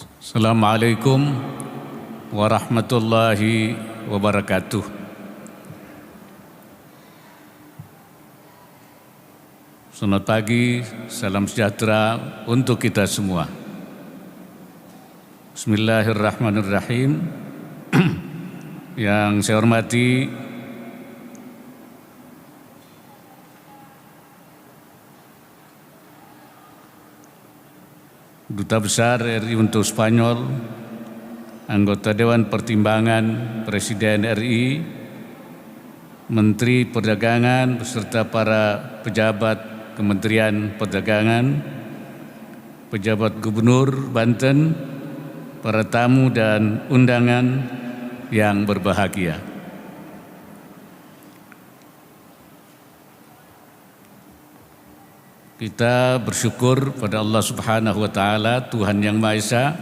Assalamualaikum warahmatullahi wabarakatuh. Selamat pagi, salam sejahtera untuk kita semua. Bismillahirrahmanirrahim. Yang saya hormati Duta Besar RI untuk Spanyol, anggota Dewan Pertimbangan Presiden RI, Menteri Perdagangan beserta para pejabat Kementerian Perdagangan, pejabat Gubernur Banten, para tamu dan undangan yang berbahagia. Kita bersyukur pada Allah Subhanahu wa Ta'ala, Tuhan Yang Maha Esa,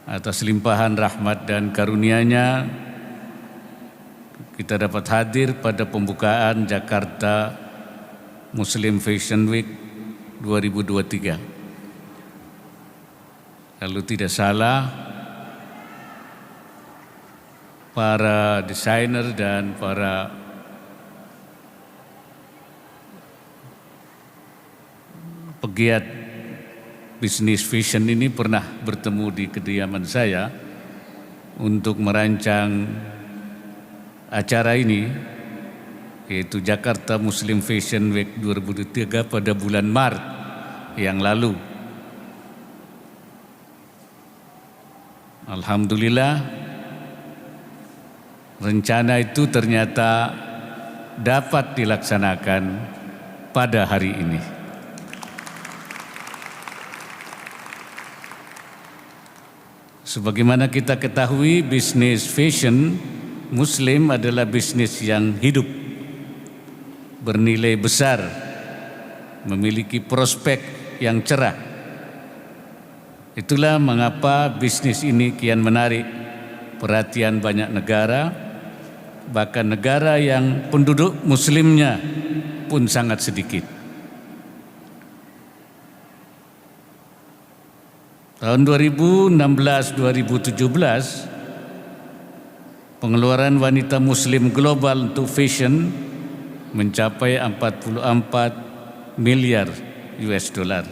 atas limpahan rahmat dan karunia-Nya kita dapat hadir pada pembukaan Jakarta Muslim Fashion Week 2023. Kalau tidak salah, para desainer dan para pegiat bisnis fashion ini pernah bertemu di kediaman saya untuk merancang acara ini, yaitu Jakarta Muslim Fashion Week 2023 pada bulan Maret yang lalu. Alhamdulillah, rencana itu ternyata dapat dilaksanakan pada hari ini. Sebagaimana kita ketahui, bisnis fashion Muslim adalah bisnis yang hidup, bernilai besar, memiliki prospek yang cerah. Itulah mengapa bisnis ini kian menarik perhatian banyak negara, bahkan negara yang penduduk Muslimnya pun sangat sedikit. Tahun 2016-2017, pengeluaran wanita Muslim global untuk fashion mencapai 44 miliar US dollar.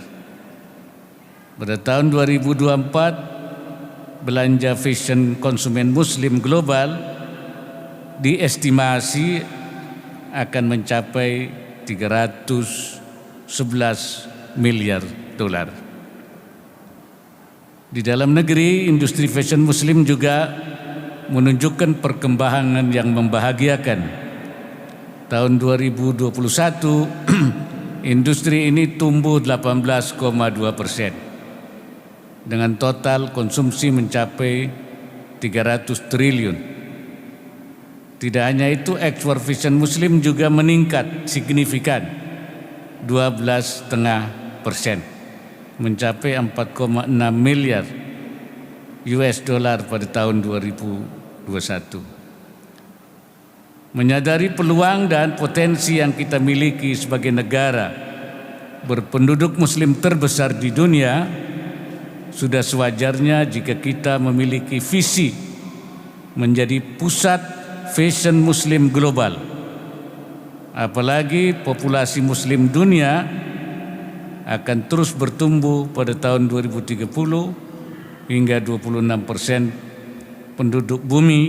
Pada tahun 2024, belanja fashion konsumen Muslim global diestimasi akan mencapai 311 miliar dolar. Di dalam negeri, industri fashion Muslim juga menunjukkan perkembangan yang membahagiakan. Tahun 2021, industri ini tumbuh 18,2%, dengan total konsumsi mencapai 300 triliun. Tidak hanya itu, ekspor fashion Muslim juga meningkat signifikan 12,5%. mencapai 4,6 miliar US dollar pada tahun 2021. Menyadari peluang dan potensi yang kita miliki sebagai negara berpenduduk Muslim terbesar di dunia, sudah sewajarnya jika kita memiliki visi menjadi pusat fashion Muslim global. Apalagi populasi Muslim dunia akan terus bertumbuh pada tahun 2030 hingga 26% penduduk bumi,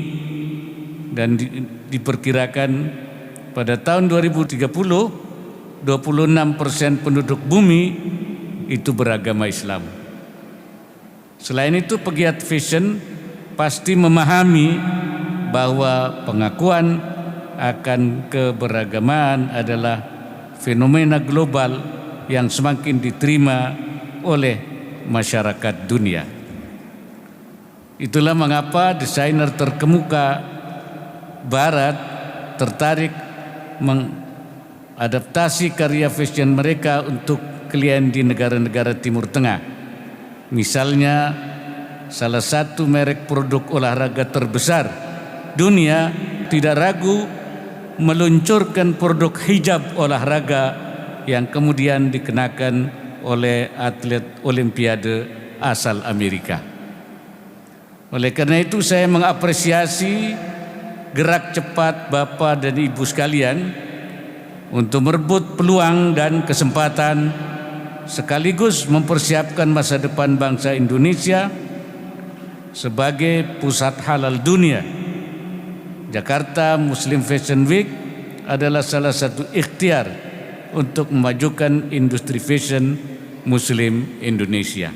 dan diperkirakan pada tahun 2030 26% penduduk bumi itu beragama Islam. Selain itu, pegiat fashion pasti memahami bahwa pengakuan akan keberagaman adalah fenomena global yang semakin diterima oleh masyarakat dunia. Itulah mengapa desainer terkemuka Barat tertarik mengadaptasi karya fashion mereka untuk klien di negara-negara Timur Tengah. Misalnya, salah satu merek produk olahraga terbesar dunia tidak ragu meluncurkan produk hijab olahraga yang kemudian dikenakan oleh atlet Olimpiade asal Amerika. Oleh karena itu saya mengapresiasi gerak cepat Bapak dan Ibu sekalian untuk merebut peluang dan kesempatan sekaligus mempersiapkan masa depan bangsa Indonesia sebagai pusat halal dunia. Jakarta Muslim Fashion Week adalah salah satu ikhtiar untuk memajukan industri fashion Muslim Indonesia.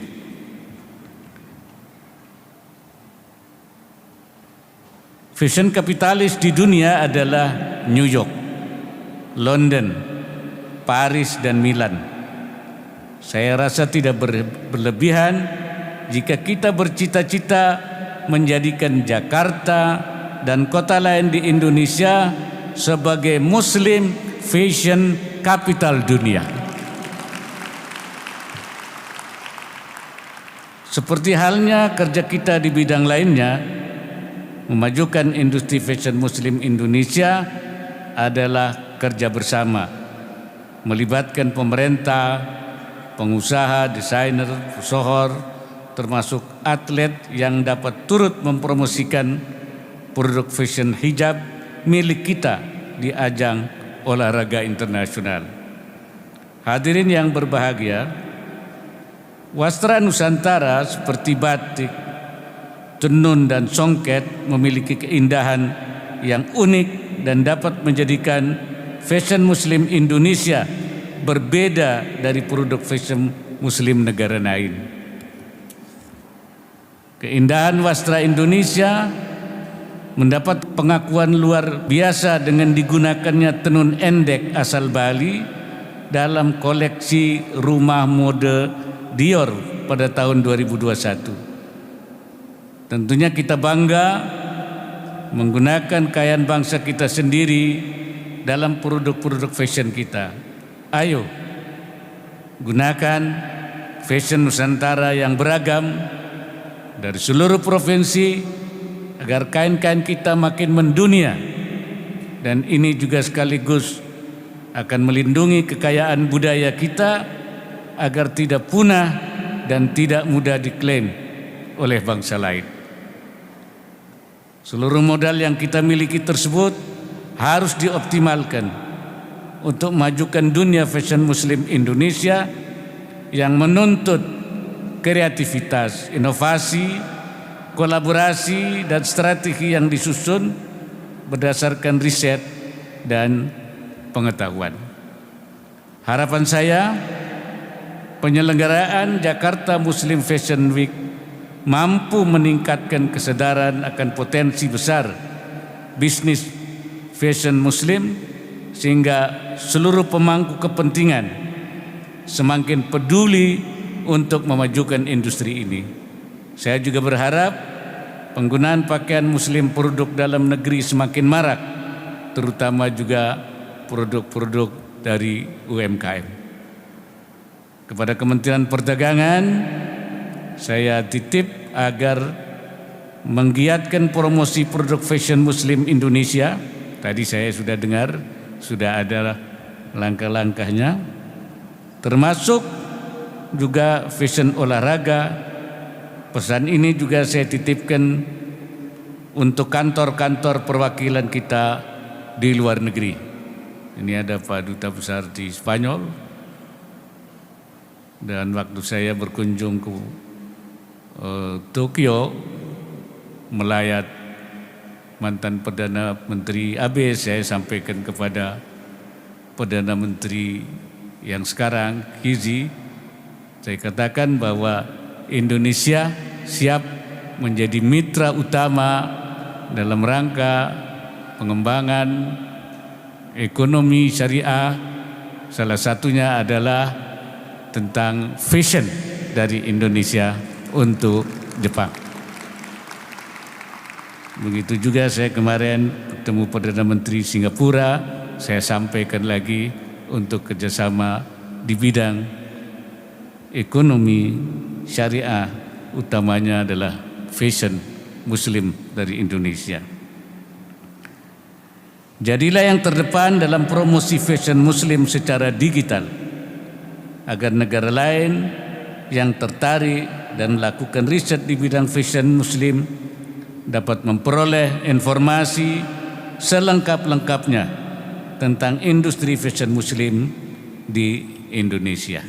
Fashion kapitalis di dunia adalah New York, London, Paris, dan Milan. Saya rasa tidak berlebihan jika kita bercita-cita menjadikan Jakarta dan kota lain di Indonesia sebagai Muslim Fashion Capital dunia. Seperti halnya kerja kita di bidang lainnya, memajukan industri fashion Muslim Indonesia adalah kerja bersama, melibatkan pemerintah, pengusaha, desainer, pesohor, termasuk atlet yang dapat turut mempromosikan produk fashion hijab milik kita di ajang olahraga internasional. Hadirin yang berbahagia, wastra Nusantara seperti batik, tenun, dan songket memiliki keindahan yang unik dan dapat menjadikan fashion Muslim Indonesia berbeda dari produk fashion Muslim negara lain. Keindahan wastra Indonesia mendapat pengakuan luar biasa dengan digunakannya tenun endek asal Bali dalam koleksi rumah mode Dior pada tahun 2021. Tentunya kita bangga menggunakan kekayaan bangsa kita sendiri dalam produk-produk fashion kita. Ayo, gunakan fashion Nusantara yang beragam dari seluruh provinsi agar kain-kain kita makin mendunia, dan ini juga sekaligus akan melindungi kekayaan budaya kita agar tidak punah dan tidak mudah diklaim oleh bangsa lain. Seluruh modal yang kita miliki tersebut harus dioptimalkan untuk memajukan dunia fashion Muslim Indonesia yang menuntut kreativitas, inovasi, kolaborasi, dan strategi yang disusun berdasarkan riset dan pengetahuan. Harapan saya, penyelenggaraan Jakarta Muslim Fashion Week mampu meningkatkan kesadaran akan potensi besar bisnis fashion Muslim sehingga seluruh pemangku kepentingan semakin peduli untuk memajukan industri ini. Saya juga berharap penggunaan pakaian Muslim produk dalam negeri semakin marak, terutama juga produk-produk dari UMKM. Kepada Kementerian Perdagangan, saya titip agar menggiatkan promosi produk fashion Muslim Indonesia. Tadi saya sudah dengar, sudah ada langkah-langkahnya, termasuk juga fashion olahraga. Pesan ini juga saya titipkan untuk kantor-kantor perwakilan kita di luar negeri. Ini ada Pak Duta Besar di Spanyol, dan waktu saya berkunjung ke Tokyo melayat mantan Perdana Menteri AB, saya sampaikan kepada Perdana Menteri yang sekarang, Kizi, saya katakan bahwa Indonesia siap menjadi mitra utama dalam rangka pengembangan ekonomi syariah. Salah satunya adalah tentang fashion dari Indonesia untuk Jepang. Begitu juga saya kemarin bertemu Perdana Menteri Singapura, saya sampaikan lagi untuk kerjasama di bidang ekonomi syariah, utamanya adalah fashion Muslim dari Indonesia. Jadilah yang terdepan dalam promosi fashion Muslim secara digital, agar negara lain yang tertarik dan melakukan riset di bidang fashion muslim dapat memperoleh informasi selengkap-lengkapnya tentang industri fashion muslim di Indonesia.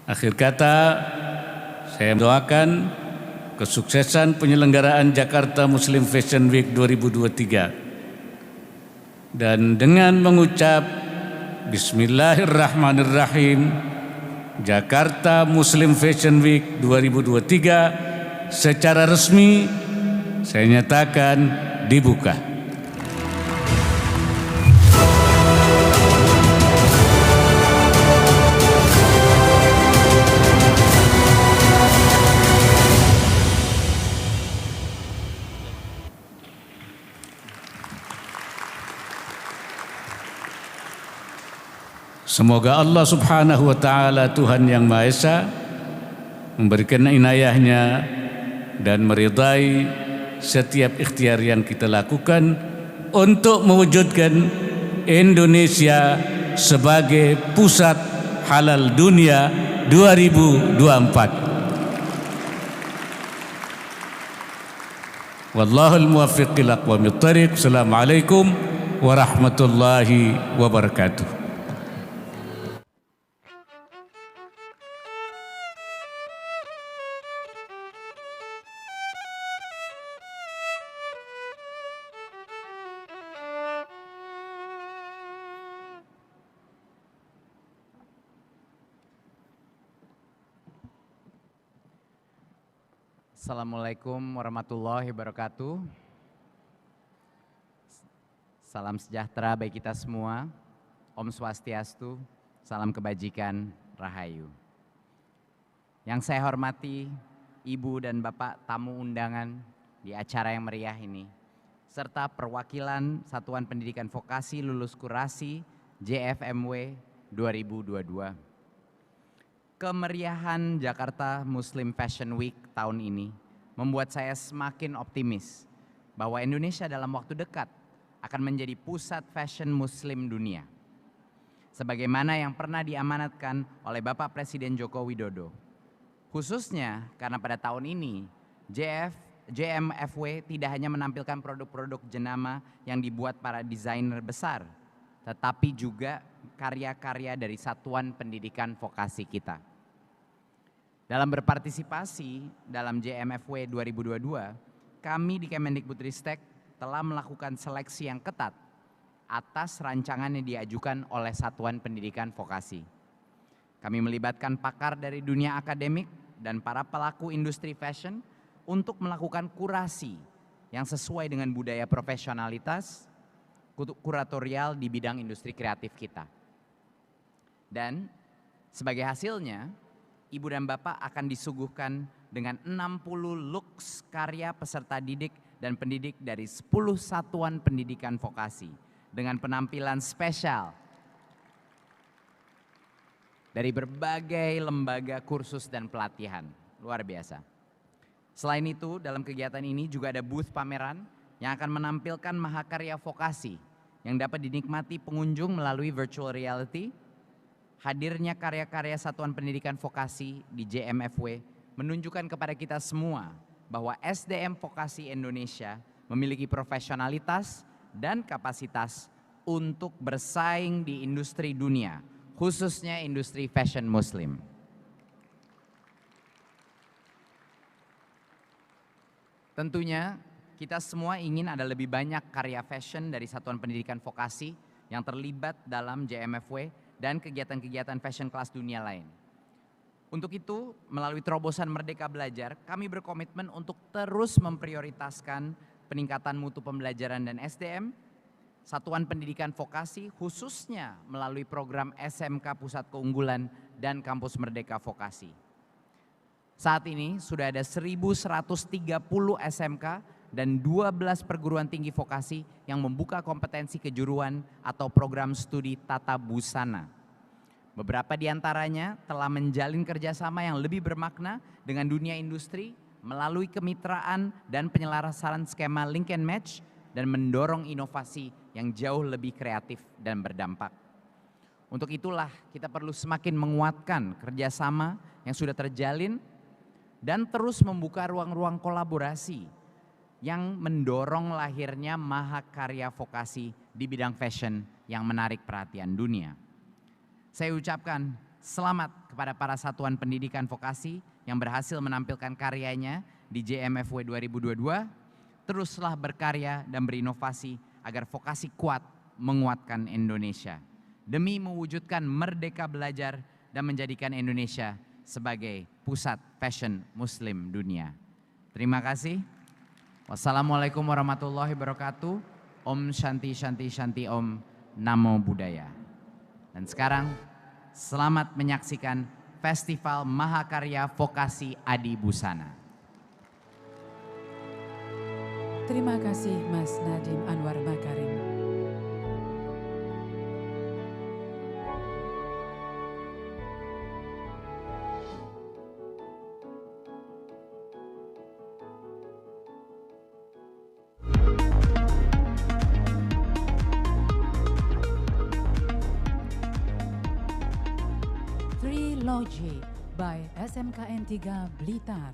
Akhir kata, saya mendoakan kesuksesan penyelenggaraan Jakarta Muslim Fashion Week 2023 dan dengan mengucap Bismillahirrahmanirrahim, Jakarta Muslim Fashion Week 2023 secara resmi saya nyatakan dibuka. Semoga Allah Subhanahu wa Ta'ala, Tuhan yang Maha Esa, memberikan inayahnya dan meridai setiap ikhtiar yang kita lakukan untuk mewujudkan Indonesia sebagai pusat halal dunia 2024. Wallahul muwaffiq ila aqwamit thariq. Assalamualaikum warahmatullahi wabarakatuh. Assalamualaikum warahmatullahi wabarakatuh. Salam sejahtera bagi kita semua. Om Swastiastu, salam kebajikan, rahayu. Yang saya hormati Ibu dan Bapak tamu undangan di acara yang meriah ini, serta perwakilan Satuan Pendidikan Vokasi Lulus Kurasi JFMW 2022. Kemeriahan Jakarta Muslim Fashion Week tahun ini membuat saya semakin optimis bahwa Indonesia dalam waktu dekat akan menjadi pusat fashion muslim dunia. Sebagaimana yang pernah diamanatkan oleh Bapak Presiden Joko Widodo. Khususnya karena pada tahun ini JMFW tidak hanya menampilkan produk-produk jenama yang dibuat para desainer besar, tetapi juga karya-karya dari Satuan Pendidikan Vokasi kita. Dalam berpartisipasi dalam JMFW 2022, kami di Kemendikbudristek telah melakukan seleksi yang ketat atas rancangan yang diajukan oleh Satuan Pendidikan Vokasi. Kami melibatkan pakar dari dunia akademik dan para pelaku industri fashion untuk melakukan kurasi yang sesuai dengan budaya profesionalitas, kuratorial di bidang industri kreatif kita. Dan sebagai hasilnya, Ibu dan Bapak akan disuguhkan dengan 60 looks karya peserta didik dan pendidik dari 10 satuan pendidikan vokasi dengan penampilan spesial dari berbagai lembaga kursus dan pelatihan. Luar biasa. Selain itu, dalam kegiatan ini juga ada booth pameran yang akan menampilkan mahakarya vokasi yang dapat dinikmati pengunjung melalui virtual reality. Hadirnya karya-karya Satuan Pendidikan Vokasi di JMFW menunjukkan kepada kita semua bahwa SDM Vokasi Indonesia memiliki profesionalitas dan kapasitas untuk bersaing di industri dunia, khususnya industri fashion muslim. Tentunya kita semua ingin ada lebih banyak karya fashion dari Satuan Pendidikan Vokasi yang terlibat dalam JMFW dan kegiatan-kegiatan fashion kelas dunia lain. Untuk itu, melalui terobosan Merdeka Belajar, kami berkomitmen untuk terus memprioritaskan peningkatan mutu pembelajaran dan SDM, Satuan Pendidikan Vokasi khususnya melalui program SMK Pusat Keunggulan dan Kampus Merdeka Vokasi. Saat ini sudah ada 1.130 SMK dan 12 perguruan tinggi vokasi yang membuka kompetensi kejuruan atau program studi tata busana. Beberapa di antaranya telah menjalin kerjasama yang lebih bermakna dengan dunia industri melalui kemitraan dan penyelarasan skema link and match dan mendorong inovasi yang jauh lebih kreatif dan berdampak. Untuk itulah kita perlu semakin menguatkan kerjasama yang sudah terjalin dan terus membuka ruang-ruang kolaborasi yang mendorong lahirnya mahakarya vokasi di bidang fashion yang menarik perhatian dunia. Saya ucapkan selamat kepada para satuan pendidikan vokasi yang berhasil menampilkan karyanya di JMFW 2022. Teruslah berkarya dan berinovasi agar vokasi kuat menguatkan Indonesia demi mewujudkan merdeka belajar dan menjadikan Indonesia sebagai pusat fashion muslim dunia. Terima kasih. Wassalamualaikum warahmatullahi wabarakatuh. Om Shanti Shanti Shanti Om. Namo Buddhaya. Dan sekarang selamat menyaksikan Festival Mahakarya Vokasi Adi Busana. Terima kasih Mas Nadiem Anwar Makarim. Trilogy by SMKN 3 Blitar.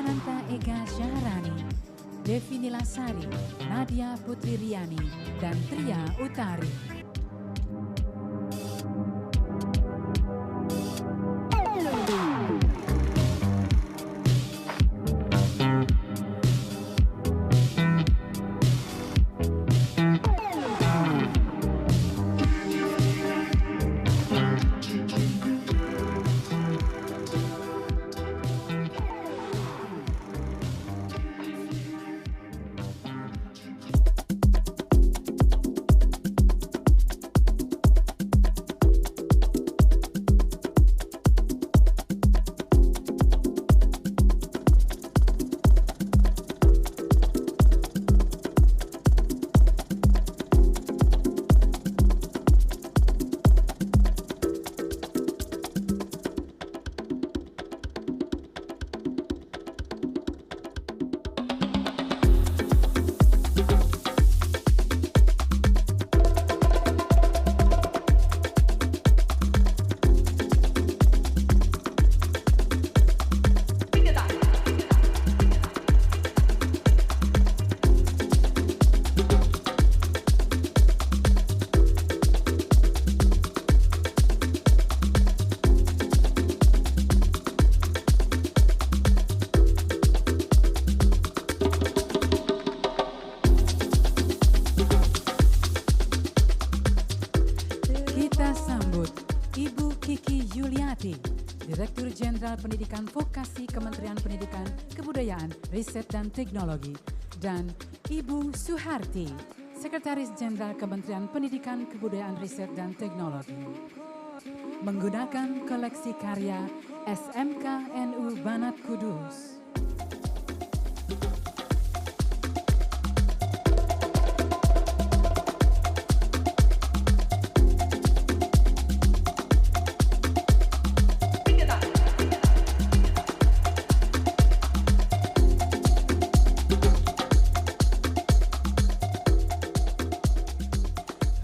Ananta Ega Syahrani, Devi Nilasari, Nadia Putri Riani, dan Tria Utari. Direktur Jenderal Pendidikan Vokasi Kementerian Pendidikan, Kebudayaan, Riset dan Teknologi, dan Ibu Suharti, Sekretaris Jenderal Kementerian Pendidikan, Kebudayaan, Riset dan Teknologi. Menggunakan koleksi karya SMK NU Banat Kudus.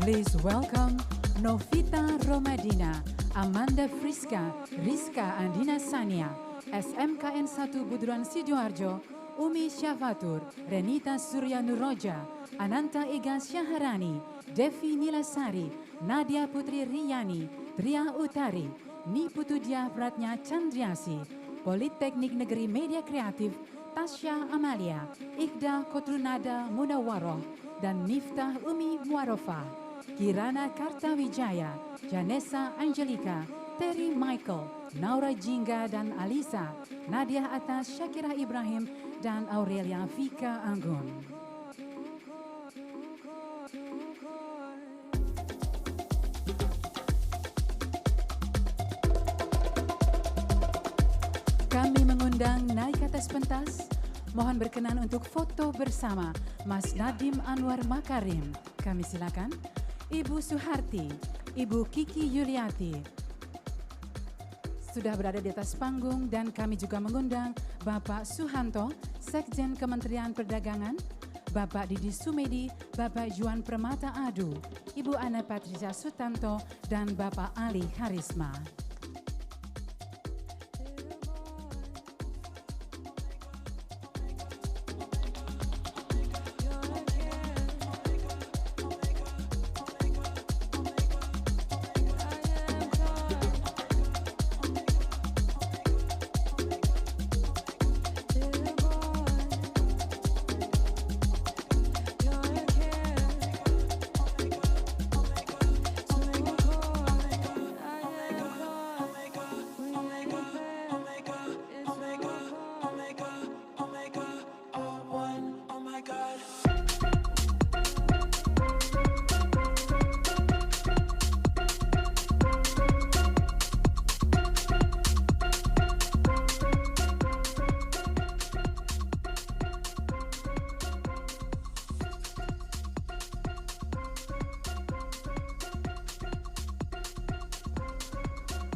Please welcome Novita Romadina, Amanda Friska, Rizka Andina Sania, SMKN 1 Buduran Sidoarjo, Umi Syafatur, Renita Surya Nuroja, Ananta Ega Syahrani, Devi Nilasari, Nadia Putri Riyani, Tria Utari, Niputudia Pratnya Chandriasi, Politeknik Negeri Media Kreatif, Tasya Amalia, Iqda Kotrunada Munawaroh, dan Miftah Umi Muarofah. Kirana Kartawijaya, Janessa Angelika, Terry Michael, Naura Jingga dan Alisa, Nadia Atas Syakira Ibrahim, dan Aurelia Vika Anggun. Kami mengundang naik ke atas pentas. Mohon berkenan untuk foto bersama Mas Nadiem Anwar Makarim. Kami silakan. Ibu Suharti, Ibu Kiki Yuliati sudah berada di atas panggung, dan kami juga mengundang Bapak Suhanto, Sekjen Kementerian Perdagangan, Bapak Didi Sumedi, Bapak Juan Permata Adu, Ibu Ana Patricia Sutanto, dan Bapak Ali Harisma.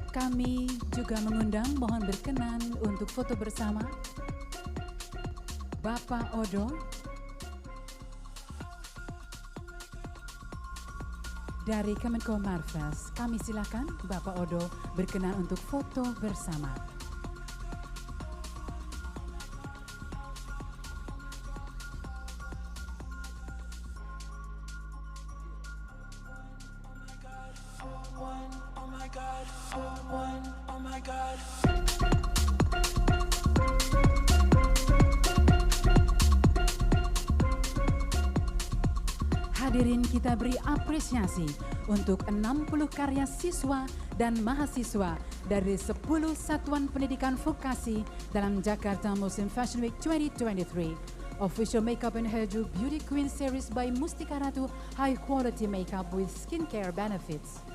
Kami juga mengundang, mohon berkenan untuk foto bersama Bapak Odo, dari Kemenko Marves. Kami silakan Bapak Odo berkenan untuk foto bersama. God, oh one, oh my God. Hadirin, kita beri apresiasi untuk 60 karya siswa dan mahasiswa dari 10 satuan pendidikan vokasi dalam Jakarta Muslim Fashion Week 2023. Official Makeup and Hairdo Beauty Queen Series by Mustika Ratu, high quality makeup with skincare benefits.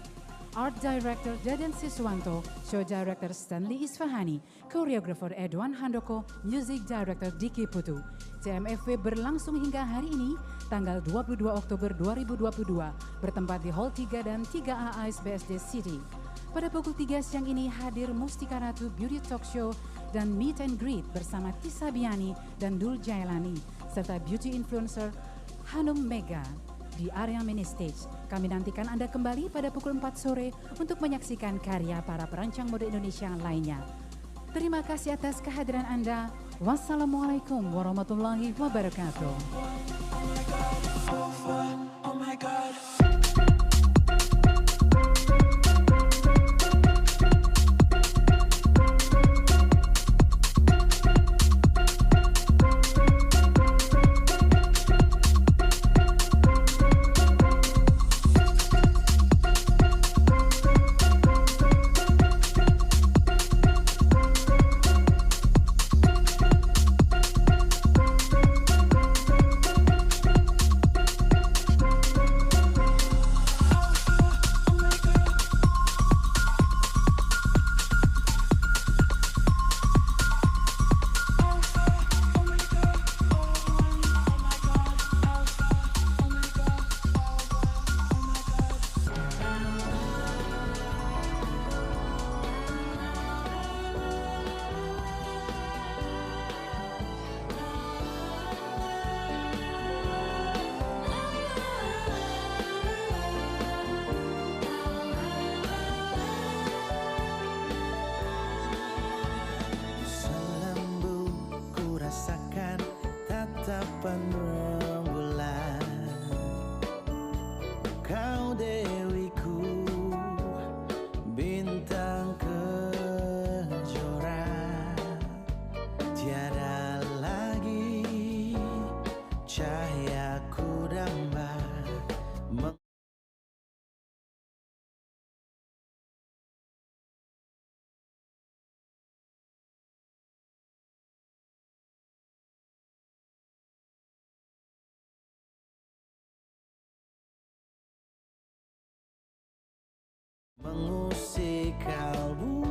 Art Director Deden Siswanto, Show Director Stanley Isfahani, Choreographer Edwan Handoko, Music Director Diki Putu. CMFW berlangsung hingga hari ini, tanggal 22 Oktober 2022, bertempat di Hall 3 dan 3A ASBSD City. Pada pukul 3 siang ini hadir Mustika Ratu Beauty Talk Show dan Meet and Greet bersama Tisa Biani dan Dul Jailani, serta beauty influencer Hanum Mega di area mini stage. Kami nantikan Anda kembali pada pukul 4 sore untuk menyaksikan karya para perancang mode Indonesia lainnya. Terima kasih atas kehadiran Anda. Wassalamualaikum warahmatullahi wabarakatuh. Oh my God. Tatapan rembulan, kau dewiku, bintang kejora, tiada lagi cahayaku damba. Mengusik kalbu